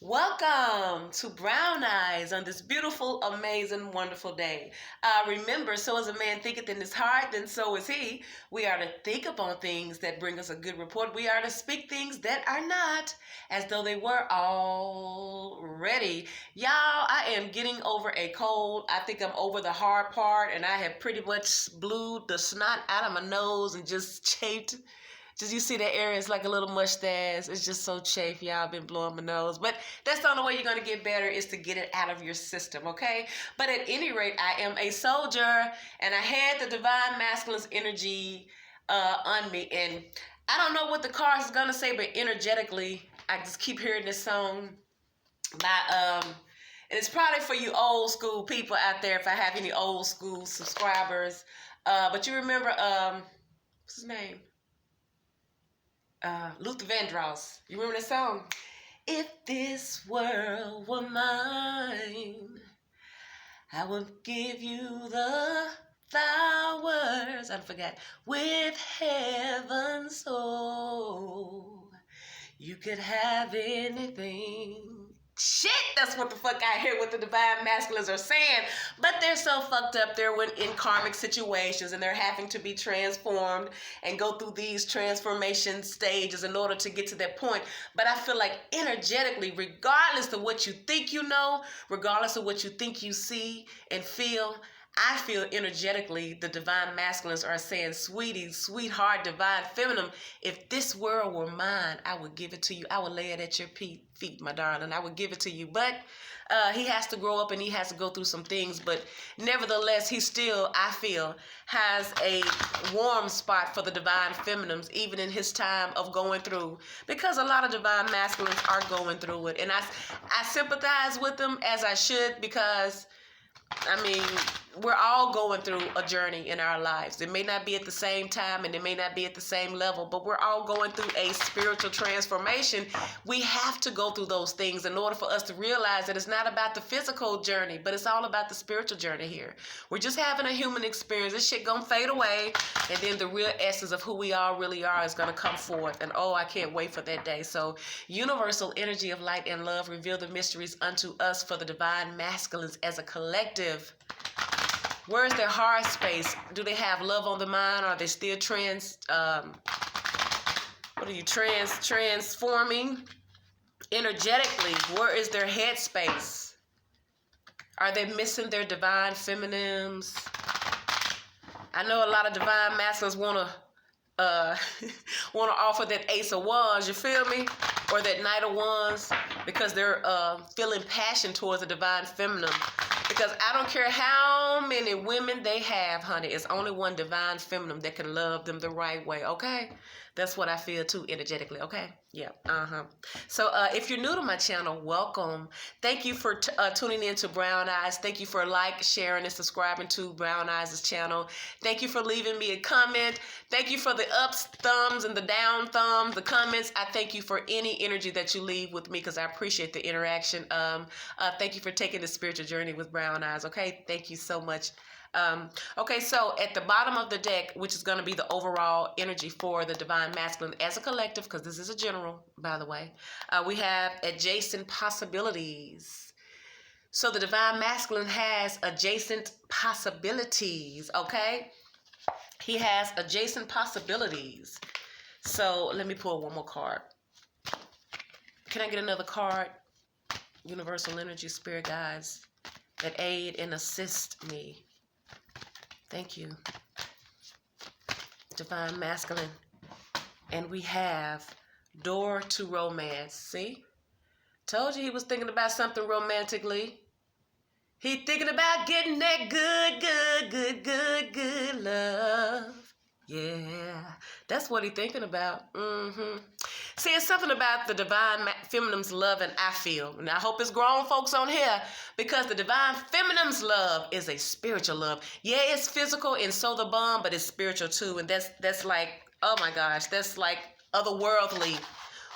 Welcome to Brown Eyes on this beautiful, amazing, wonderful day. Remember, so as a man thinketh in his heart, then so is he. We are to think upon things that bring us a good report. We are to speak things that are not as though they were already. Y'all, I am getting over a cold. I think I'm over the hard part, and I have pretty much blew the snot out of my nose and just chafed. Just you see that area, it's like a little mustache. It's just so chafed, y'all. I've been blowing my nose. But that's the only way you're going to get better is to get it out of your system, okay? But at any rate, I am a soldier, and I had the divine masculine's energy on me. And I don't know what the card is going to say, but energetically, I just keep hearing this song by, and it's probably for you old school people out there, if I have any old school subscribers. But you remember, what's his name? Luther Vandross. You remember that song? If this world were mine, I would give you the flowers. I forgot. With heaven so you could have anything. Shit, that's what the fuck I hear what the divine masculines are saying. But they're so fucked up. They're in karmic situations and they're having to be transformed and go through these transformation stages in order to get to that point. But I feel like energetically, regardless of what you think you know, regardless of what you think you see and feel, I feel energetically the divine masculines are saying, sweetie, sweetheart, divine feminine, if this world were mine, I would give it to you. I would lay it at your feet, my darling. I would give it to you. But he has to grow up and he has to go through some things. But nevertheless, he still, I feel, has a warm spot for the divine feminines, even in his time of going through. Because a lot of divine masculines are going through it. And I sympathize with them as I should, because I mean, we're all going through a journey in our lives. It may not be at the same time and it may not be at the same level, but we're all going through a spiritual transformation. We have to go through those things in order for us to realize that it's not about the physical journey, but it's all about the spiritual journey here. We're just having a human experience. This shit gonna fade away, and then the real essence of who we all really are is gonna come forth. And oh, I can't wait for that day. So, universal energy of light and love, reveal the mysteries unto us for the divine masculines as a collective. Where's their heart space? Do they have love on the mind? Are they still transforming energetically? Where is their head space? Are they missing their divine feminines? I know a lot of divine masculines want to offer that Ace of Wands, you feel me? Or that Knight of Wands, because they're feeling passion towards the divine feminine. Because I don't care how many women they have, honey, it's only one divine feminine that can love them the right way, okay? That's what I feel too, energetically, okay? Yeah, So if you're new to my channel, welcome. Thank you for tuning in to Brown Eyes. Thank you for sharing, and subscribing to Brown Eyes' channel. Thank you for leaving me a comment. Thank you for the ups, thumbs, and the down thumbs, the comments. I thank you for any energy that you leave with me because I appreciate the interaction. Thank you for taking the spiritual journey with Brown Eyes, okay? Thank you so much. Okay, so at the bottom of the deck, which is going to be the overall energy for the divine masculine as a collective, because this is a general, by the way, we have adjacent possibilities. So the divine masculine has adjacent possibilities, okay? He has adjacent possibilities. So let me pull one more card. Can I get another card? Universal energy, spirit guides that aid and assist me. Thank you. Divine masculine. And we have door to romance. See? Told you he was thinking about something romantically. He thinking about getting that good love. Yeah. That's what he thinking about. See, it's something about the divine feminine's love, and I feel, and I hope it's grown folks on here, because the divine feminine's love is a spiritual love. Yeah, it's physical and so the bond, but it's spiritual too. And that's like, oh my gosh, that's like otherworldly.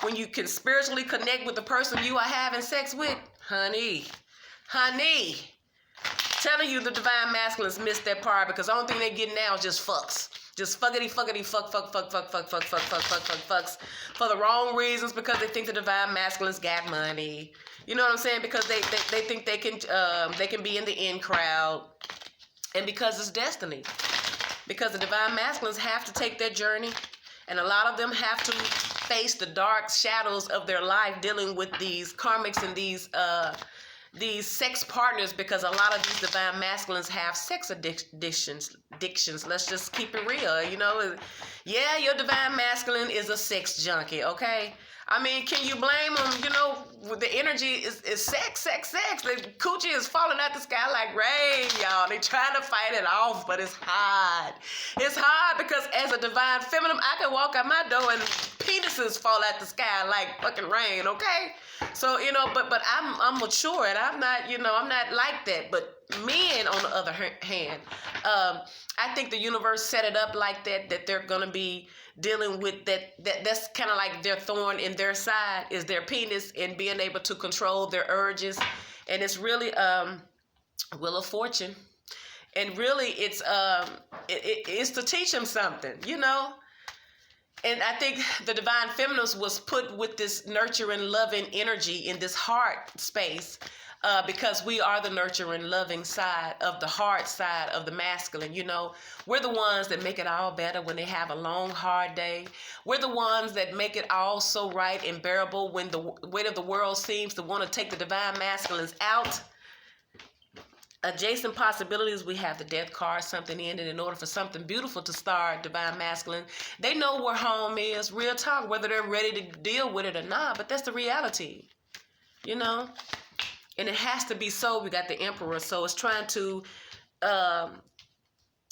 When you can spiritually connect with the person you are having sex with, honey, telling you the divine masculines missed that part, because the only thing they get now is just fucks. Just fuckity, fuckity, fucks for the wrong reasons because they think the divine masculines got money. You know what I'm saying? Because they think they can be in the in crowd, and because it's destiny. Because the divine masculines have to take their journey, and a lot of them have to face the dark shadows of their life dealing with these karmics and these sex partners, because a lot of these divine masculines have sex addictions. Let's just keep it real. You know, yeah, your divine masculine is a sex junkie, okay? I mean, can you blame them? You know, the energy is sex. The coochie is falling out the sky like rain, y'all. They trying to fight it off, but it's hard. It's hard because as a divine feminine, I can walk out my door and penises fall out the sky like fucking rain, okay? So, you know, but I'm mature, and I'm not, you know, I'm not like that. But men, on the other hand, I think the universe set it up like that they're gonna be dealing with that's kind of like their thorn in their side is their penis, and being able to control their urges. And it's really Wheel of Fortune, and really it's to teach them something, you know. And I think the divine feminines was put with this nurturing, loving energy in this heart space, because we are the nurturing, loving side of the heart side of the masculine. You know, we're the ones that make it all better when they have a long, hard day. We're the ones that make it all so right and bearable when the weight of the world seems to want to take the divine masculines out. Adjacent possibilities, we have the death card, something ended in order for something beautiful to start. Divine masculine, they know where home is, real talk, whether they're ready to deal with it or not, but that's the reality, you know. And it has to be so. We got the Emperor, so it's trying to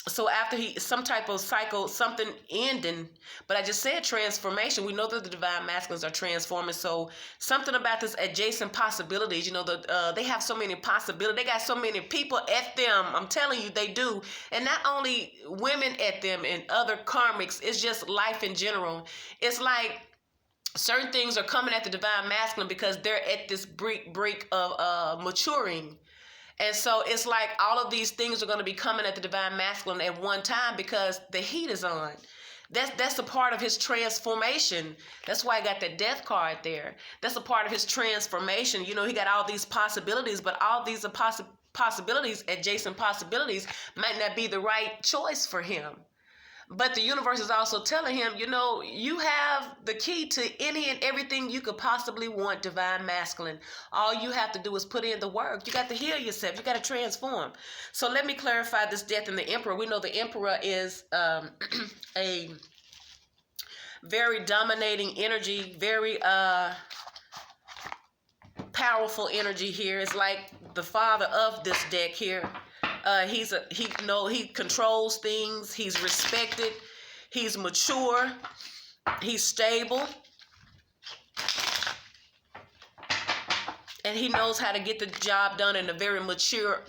so after some type of cycle, something ending, but I just said transformation. We know that the divine masculines are transforming, so something about this adjacent possibilities, you know, they have so many possibilities. They got so many people at them. I'm telling you, they do. And not only women at them and other karmics, it's just life in general. It's like certain things are coming at the divine masculine because they're at this brink of maturing. And so it's like all of these things are going to be coming at the divine masculine at one time because the heat is on. That's a part of his transformation. That's why I got that death card there. That's a part of his transformation. You know, he got all these possibilities, but all these are possibilities, adjacent possibilities, might not be the right choice for him. But the universe is also telling him, you know, you have the key to any and everything you could possibly want, divine masculine. All you have to do is put in the work. You got to heal yourself. You got to transform. So let me clarify this death in the Emperor. We know the Emperor is a very dominating energy, very powerful energy here. It's like the father of this deck here. He controls things. He's respected. He's mature. He's stable. And he knows how to get the job done in a very mature,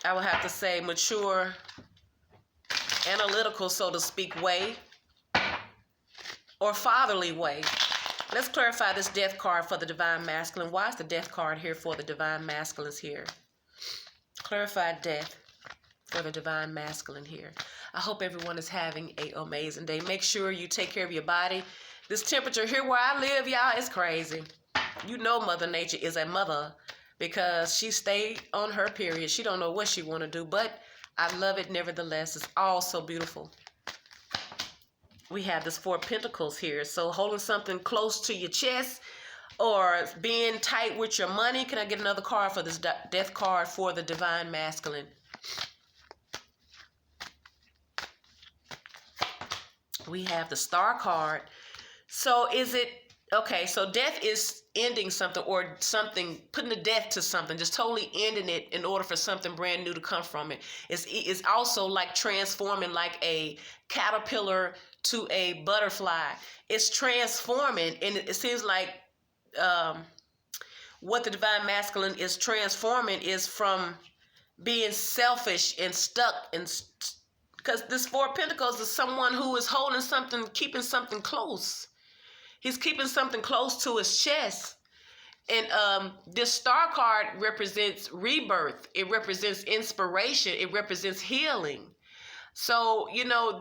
I would have to say mature, analytical, so to speak, way, or fatherly way. Let's clarify this death card for the divine masculine. Why is the death card here for the divine masculines here? Clarify death for the divine masculine here. I hope everyone is having an amazing day. Make sure you take care of your body. This temperature here where I live, y'all, is crazy. You know Mother Nature is a mother because she stayed on her period. She don't know what she want to do, but I love it nevertheless. It's all so beautiful. We have this Four of Pentacles here. So holding something close to your chest or being tight with your money. Can I get another card for this death card for the divine masculine? We have the Star card. So is it, okay, so death is ending something or something, putting a death to something, just totally ending it in order for something brand new to come from it. It's also like transforming like a caterpillar to a butterfly. It's transforming, and it seems like what the divine masculine is transforming is from being selfish and stuck, and because this Four of Pentacles is someone who is holding something, keeping something close. He's keeping something close to his chest. And this Star card represents rebirth. It represents inspiration. It represents healing. So,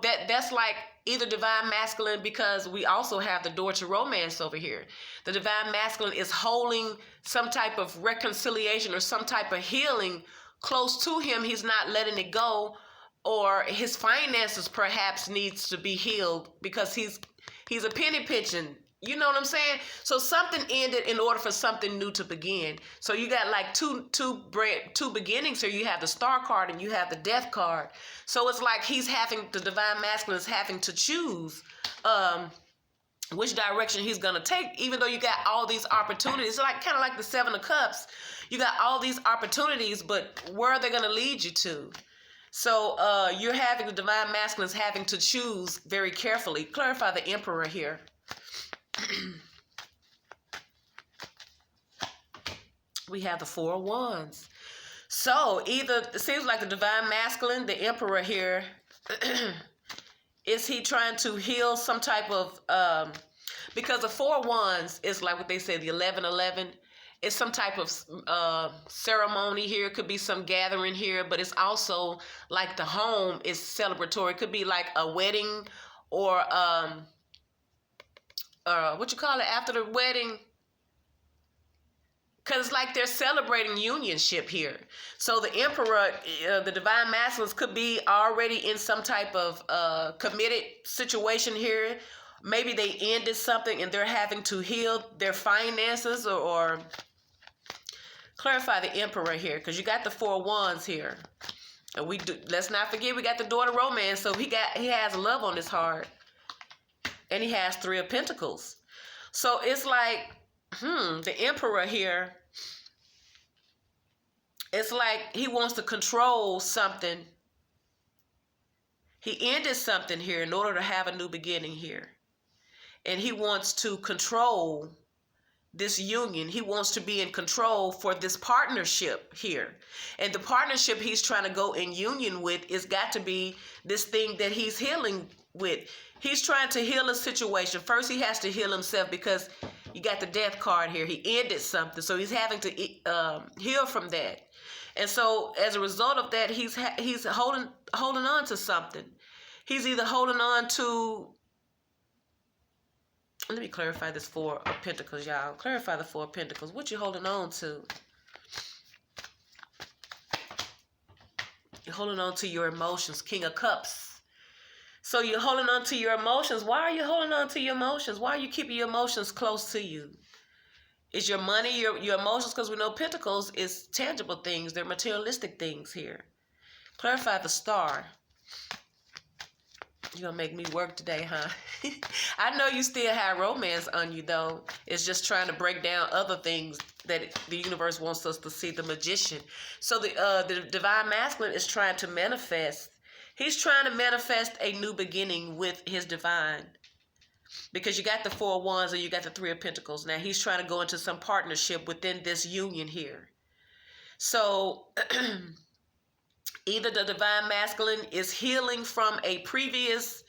that's like either divine masculine, because we also have the door to romance over here. The divine masculine is holding some type of reconciliation or some type of healing close to him. He's not letting it go, or his finances perhaps needs to be healed because he's a penny pinching. You know what I'm saying? So something ended in order for something new to begin. So you got like two beginnings here. You have the Star card and you have the Death card. So it's like the divine masculine is having to choose which direction he's gonna take, even though you got all these opportunities. It's like kind of like the Seven of Cups. You got all these opportunities, but where are they gonna lead you to? So you're having the divine masculine is having to choose very carefully. Clarify the Emperor here. We have the Four of Wands. So either it seems like the divine masculine, the Emperor here, is he trying to heal some type of because the Four of Wands is like what they say, the 11:11. It's some type of ceremony here. It could be some gathering here, but it's also like the home is celebratory. It could be like a wedding or what you call it after the wedding, because it's like they're celebrating unionship here. So the Emperor, the divine masculines could be already in some type of committed situation here. Maybe they ended something and they're having to heal their finances, or clarify the Emperor here, because you got the Four of Wands here. And let's not forget we got the door to romance. So he has love on his heart. And he has Three of Pentacles. So it's like, the Emperor here, it's like he wants to control something. He ended something here in order to have a new beginning here. And he wants to control this union. He wants to be in control for this partnership here. And the partnership he's trying to go in union with is got to be this thing that he's healing with. He's trying to heal a situation. First, he has to heal himself, because you got the Death card here. He ended something, so he's having to heal from that. And so, as a result of that, he's holding on to something. He's either holding on to. Let me clarify this Four of Pentacles, y'all. Clarify the Four of Pentacles. What you holding on to? You're holding on to your emotions. King of Cups. So you're holding on to your emotions. Why are you holding on to your emotions? Why are you keeping your emotions close to you? Is your money, your emotions? Because we know Pentacles is tangible things. They're materialistic things here. Clarify the Star. You're going to make me work today, huh? I know you still have romance on you, though. It's just trying to break down other things that the universe wants us to see. The Magician. So the divine masculine is trying to manifest. He's trying to manifest a new beginning with his divine. Because you got the Four of Wands and you got the Three of Pentacles. Now he's trying to go into some partnership within this union here. So either the divine masculine is healing from a previous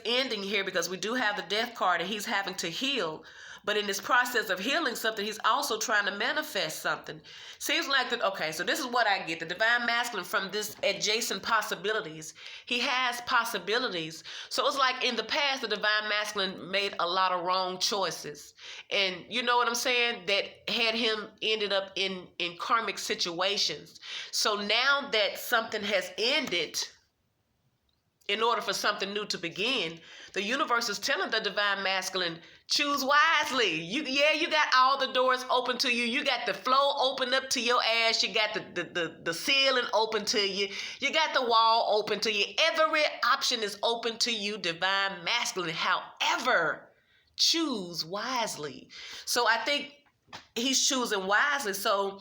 ending here, because we do have the Death card and he's having to heal. But in this process of healing something, he's also trying to manifest something. Seems like that, okay, so this is what I get. The divine masculine from this adjacent possibilities. He has possibilities. So it's like in the past, the divine masculine made a lot of wrong choices. And you know what I'm saying? That had him ended up in karmic situations. So now that something has ended, in order for something new to begin, the universe is telling the divine masculine, choose wisely. You got all the doors open to you. You got the flow open up to your ass. You got the ceiling open to you. You got the wall open to you. Every option is open to you, divine masculine. However, choose wisely. So I think he's choosing wisely. So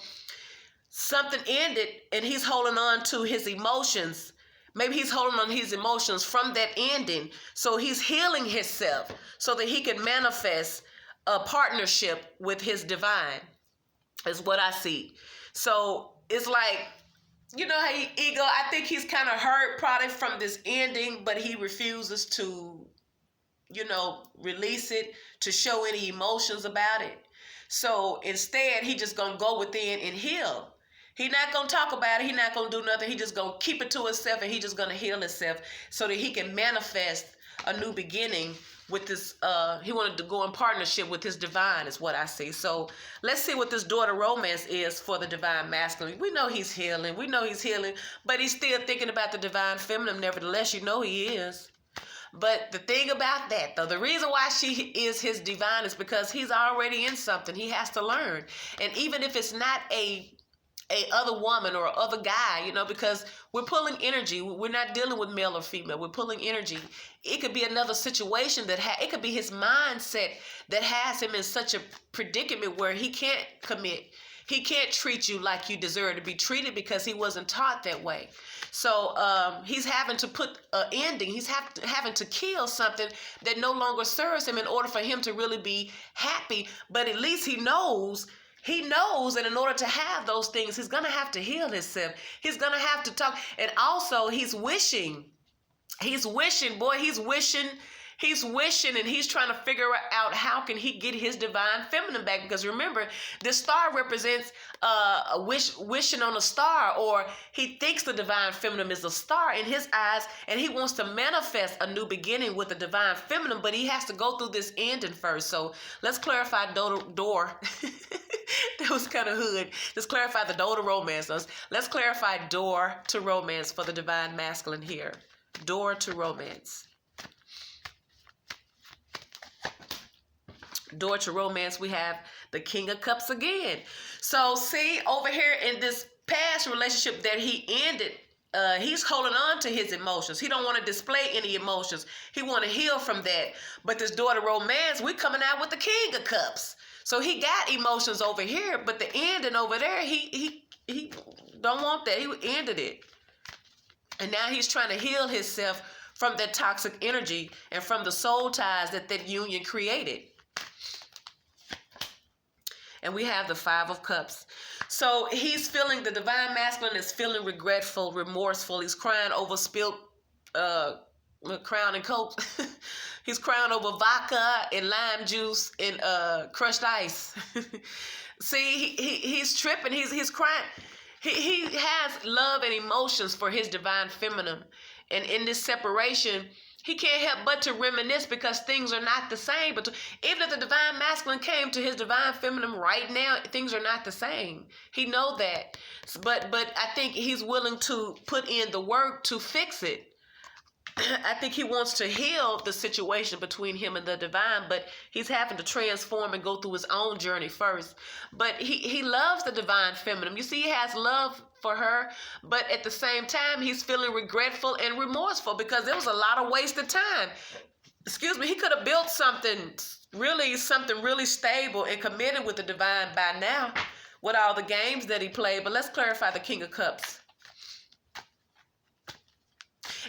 something ended and he's holding on to his emotions. Maybe he's holding on his emotions from that ending. So he's healing himself so that he can manifest a partnership with his divine, is what I see. So it's like, you know how ego, I think he's kind of hurt probably from this ending, but he refuses to, release it, to show any emotions about it. So instead, he just going to go within and heal. He not going to talk about it. He not going to do nothing. He just going to keep it to himself, and he just going to heal himself so that he can manifest a new beginning with this. He wanted to go in partnership with his divine is what I see. So let's see what this daughter romance is for the divine masculine. We know he's healing. We know he's healing, but he's still thinking about the divine feminine. Nevertheless, you know he is. But the thing about that, though, the reason why she is his divine is because he's already in something. He has to learn. And even if it's not a other woman or other guy, because we're pulling energy. We're not dealing with male or female. We're pulling energy. It could be another situation it could be his mindset that has him in such a predicament where he can't commit. He can't treat you like you deserve to be treated because he wasn't taught that way. So he's having to put an ending. He's having to kill something that no longer serves him in order for him to really be happy. But at least he knows, and in order to have those things, he's going to have to heal himself. He's going to have to talk. And also, he's wishing, and he's trying to figure out how can he get his divine feminine back. Because remember, this star represents wishing on a star, or he thinks the divine feminine is a star in his eyes, and he wants to manifest a new beginning with the divine feminine, but he has to go through this ending first. So let's clarify door. That was kind of hood. Let's clarify the door to romance. Let's clarify door to romance for the divine masculine here. Door to romance. Door to romance, we have the King of Cups again. So see, over here in this past relationship that he ended, he's holding on to his emotions. He don't want to display any emotions. He want to heal from that. But this door to romance, we're coming out with the King of Cups. So he got emotions over here, but the ending over there, he don't want that. He ended it. And now he's trying to heal himself from that toxic energy and from the soul ties that union created. And we have the Five of Cups. So he's feeling, the divine masculine is feeling regretful, remorseful. He's crying over spilled Crown and Coke. He's crying over vodka and lime juice and crushed ice. See, he's tripping. He's crying. He has love and emotions for his divine feminine. And in this separation, he can't help but to reminisce because things are not the same. But even if the divine masculine came to his divine feminine right now, things are not the same. He knows that. But I think he's willing to put in the work to fix it. I think he wants to heal the situation between him and the divine, but he's having to transform and go through his own journey first. But he loves the divine feminine. You see, he has love for her, but at the same time, he's feeling regretful and remorseful because there was a lot of wasted time. Excuse me, he could have built something really stable and committed with the divine by now with all the games that he played. But let's clarify the King of Cups.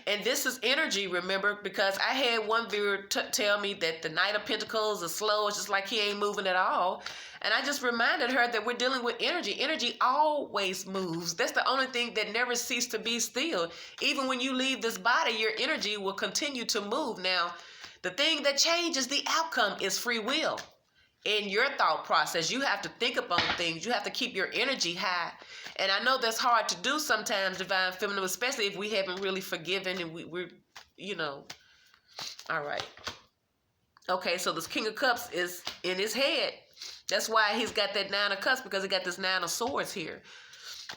And this is energy, remember, because I had one viewer tell me that the Knight of Pentacles is slow. It's just like he ain't moving at all. And I just reminded her that we're dealing with energy. Energy always moves. That's the only thing that never ceases to be still. Even when you leave this body, your energy will continue to move. Now, the thing that changes the outcome is free will. In your thought process, you have to think upon things. You have to keep your energy high. And I know that's hard to do sometimes, divine feminine, especially if we haven't really forgiven and we're, all right. Okay, so this King of Cups is in his head. That's why he's got that Nine of Cups, because he got this Nine of Swords here.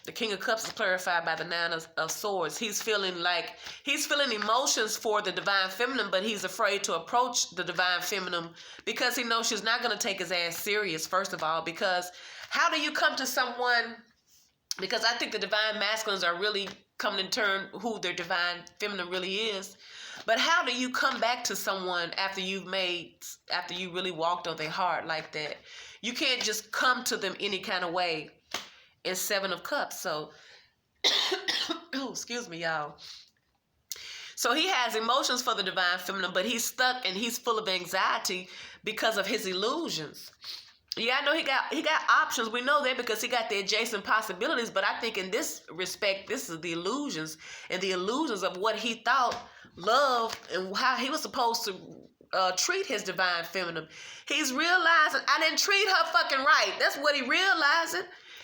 The King of Cups is clarified by the Nine of Swords. He's feeling emotions for the divine feminine, but he's afraid to approach the divine feminine because he knows she's not going to take his ass serious, first of all, because how do you come to someone? Because I think the divine masculines are really coming in turn who their divine feminine really is. But how do you come back to someone after you really walked on their heart like that? You can't just come to them any kind of way. In Seven of Cups. So, oh, excuse me, y'all. So he has emotions for the divine feminine, but he's stuck and he's full of anxiety because of his illusions. Yeah, I know he got options. We know that because he got the adjacent possibilities. But I think in this respect, this is the illusions and the illusions of what he thought love and how he was supposed to treat his divine feminine. He's realizing I didn't treat her fucking right. That's what he realizing.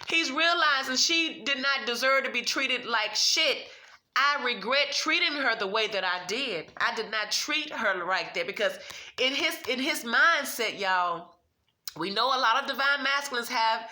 He's realizing she did not deserve to be treated like shit. I regret treating her the way that I did. I did not treat her like that because in his mindset, y'all, we know a lot of divine masculines have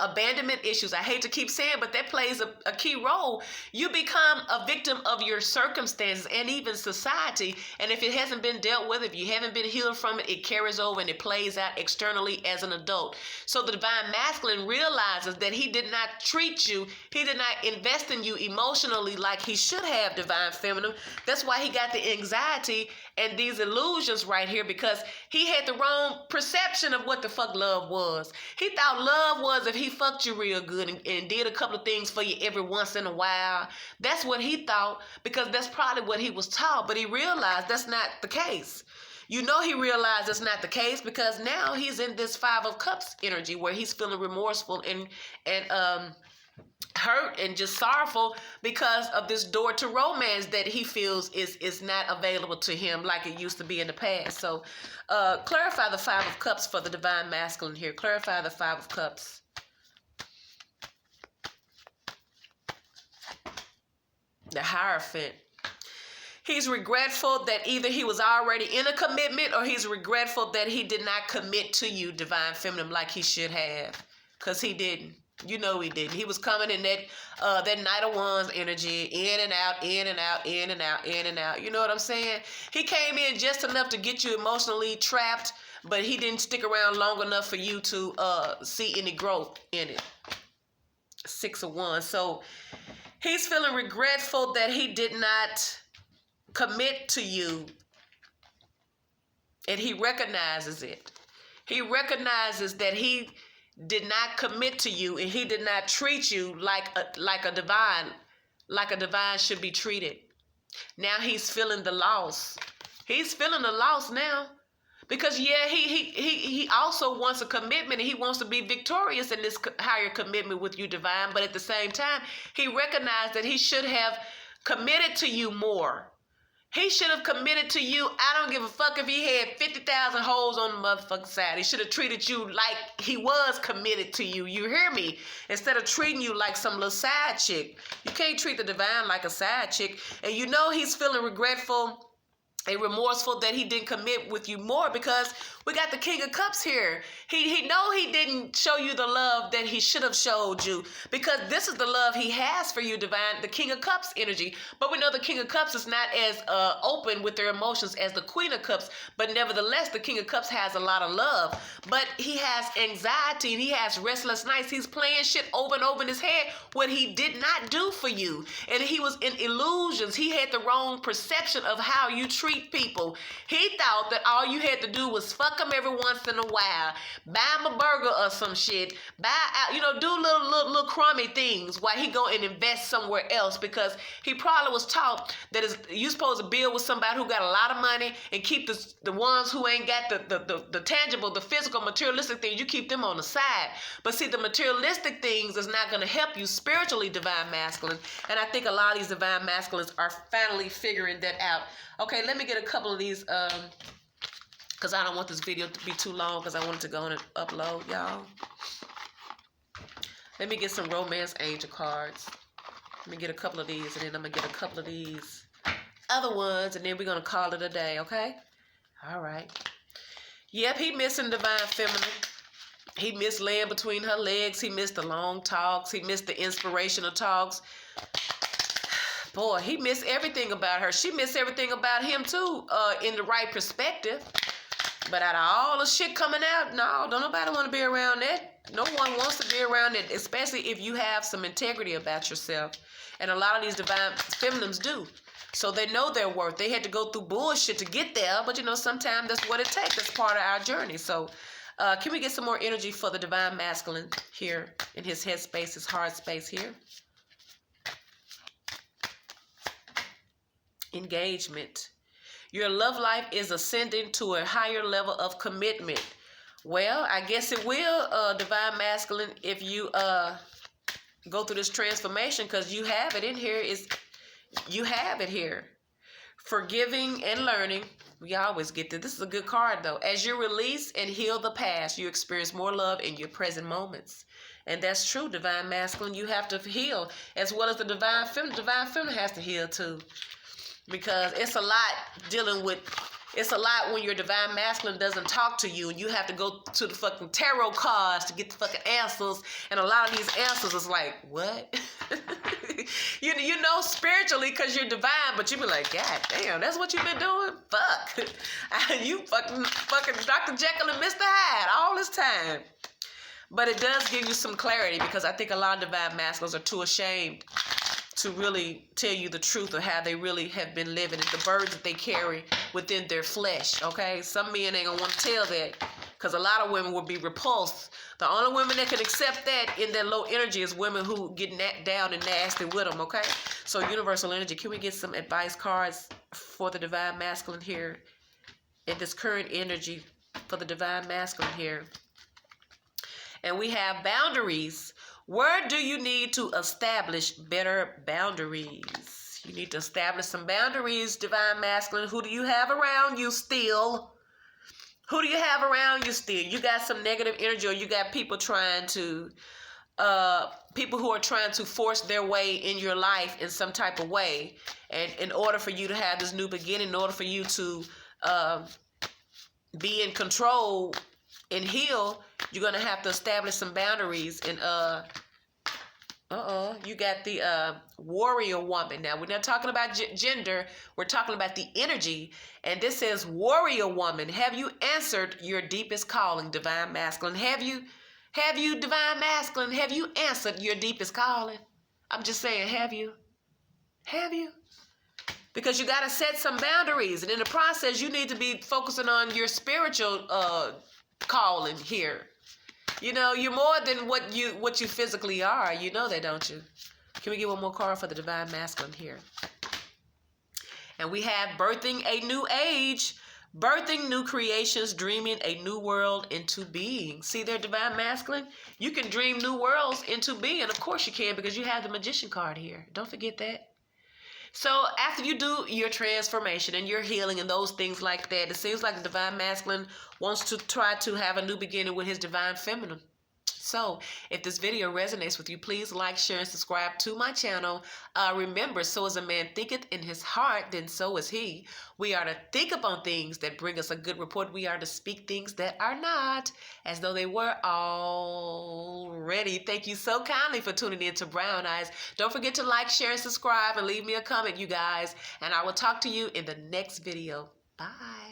abandonment issues. I hate to keep saying, but that plays a key role. You become a victim of your circumstances and even society. And if it hasn't been dealt with, if you haven't been healed from it, it carries over and it plays out externally as an adult. So the divine masculine realizes that he did not treat you, he did not invest in you emotionally like he should have, divine feminine. That's why he got the anxiety and these illusions right here, because he had the wrong perception of what the fuck love was. He thought love was if he fucked you real good and did a couple of things for you every once in a while. That's what he thought, because that's probably what he was taught, but he realized that's not the case. You know, he realized that's not the case because now he's in this Five of Cups energy where he's feeling remorseful and hurt and just sorrowful because of this door to romance that he feels is not available to him like it used to be in the past. So clarify the Five of Cups for the divine masculine here. Clarify the Five of Cups. The Hierophant. He's regretful that either he was already in a commitment or he's regretful that he did not commit to you, divine feminine, like he should have, because he didn't. You know he didn't. He was coming in that Knight of Wands energy, in and out, in and out, in and out, in and out. You know what I'm saying? He came in just enough to get you emotionally trapped, but he didn't stick around long enough for you to see any growth in it. Six of Wands. So he's feeling regretful that he did not commit to you, and he recognizes it. He recognizes that he did not commit to you and he did not treat you like a divine should be treated. Now he's feeling the loss. He's feeling the loss now because yeah, he also wants a commitment and he wants to be victorious in this higher commitment with you, divine, but at the same time he recognized that he should have committed to you more. He should have committed to you. I don't give a fuck if he had 50,000 holes on the motherfucking side. He should have treated you like he was committed to you. You hear me? Instead of treating you like some little side chick. You can't treat the divine like a side chick. And you know he's feeling regretful and remorseful that he didn't commit with you more because we got the King of Cups here. He know he didn't show you the love that he should have showed you because this is the love he has for you, divine, the King of Cups energy. But we know the King of Cups is not as open with their emotions as the Queen of Cups. But nevertheless, the King of Cups has a lot of love. But he has anxiety and he has restless nights. He's playing shit over and over in his head what he did not do for you. And he was in illusions. He had the wrong perception of how you treat people. He thought that all you had to do was fuck him every once in a while, buy him a burger or some shit, buy out, do little crummy things while he go and invest somewhere else because he probably was taught that you supposed to build with somebody who got a lot of money and keep the ones who ain't got the tangible, the physical, materialistic things, you keep them on the side. But see, the materialistic things is not going to help you spiritually, divine masculine. And I think a lot of these divine masculines are finally figuring that out. Okay, let me get a couple of these, because I don't want this video to be too long because I want it to go on and upload, y'all. Let me get some romance angel cards. Let me get a couple of these, and then I'm going to get a couple of these other ones, and then we're going to call it a day, okay? All right. Yep, he missing divine feminine. He missed laying between her legs. He missed the long talks. He missed the inspirational talks. Boy, he missed everything about her. She missed everything about him too, in the right perspective. But out of all the shit coming out, no, don't nobody want to be around that. No one wants to be around it, especially if you have some integrity about yourself. And a lot of these divine feminines do. So they know their worth. They had to go through bullshit to get there, but sometimes that's what it takes. That's part of our journey. So can we get some more energy for the divine masculine here in his headspace, his heart space here? Engagement. Your love life is ascending to a higher level of commitment. Well, I guess it will, divine masculine, if you go through this transformation, because you have it in here. You have it here. forgiving and learning. We always get this. This is a good card, though. As you release and heal the past, you experience more love in your present moments. And that's true, Divine Masculine. You have to heal, as well as the Divine Feminine. Divine Feminine has to heal, too. Because it's a lot when your Divine Masculine doesn't talk to you, and you have to go to the fucking tarot cards to get the fucking answers. And a lot of these answers is like, what? you know spiritually because you're divine, but you be like, God damn, that's what you've been doing? Fuck. You fucking Dr. Jekyll and Mr. Hyde all this time. But it does give you some clarity, because I think a lot of Divine Masculines are too ashamed to really tell you the truth of how they really have been living and the burdens that they carry within their flesh, okay? Some men ain't gonna want to tell that, because a lot of women will be repulsed. The only women that can accept that in their low energy is women who get down and nasty with them, okay? So universal energy, can we get some advice cards for the Divine Masculine here in this current energy for the Divine Masculine here? And we have boundaries. Where do you need to establish better boundaries? You need to establish some boundaries, Divine Masculine. Who do you have around you still? Who do you have around you still? You got some negative energy, or you got people people who are trying to force their way in your life in some type of way. And in order for you to have this new beginning, in order for you to be in control and heal, you're going to have to establish some boundaries. And you got the warrior woman. Now, we're not talking about gender. We're talking about the energy. And this says, warrior woman, have you answered your deepest calling, Divine Masculine? Have you, Divine Masculine, have you answered your deepest calling? I'm just saying, have you? Have you? Because you got to set some boundaries. And in the process, you need to be focusing on your spiritual calling here. You know, you're more than what you physically are. You know that, don't you? Can we get one more card for the Divine Masculine here? And we have birthing a new age, birthing new creations, dreaming a new world into being. See there, Divine Masculine? You can dream new worlds into being. Of course you can, because you have the Magician card here. Don't forget that. So after you do your transformation and your healing and those things like that, it seems like the Divine Masculine wants to try to have a new beginning with his Divine Feminine. So if this video resonates with you, please like, share, and subscribe to my channel. Remember, so as a man thinketh in his heart, then so is he. We are to think upon things that bring us a good report. We are to speak things that are not as though they were already. Thank you so kindly for tuning in to Brown Eyes. Don't forget to like, share, and subscribe, and leave me a comment, you guys. And I will talk to you in the next video. Bye.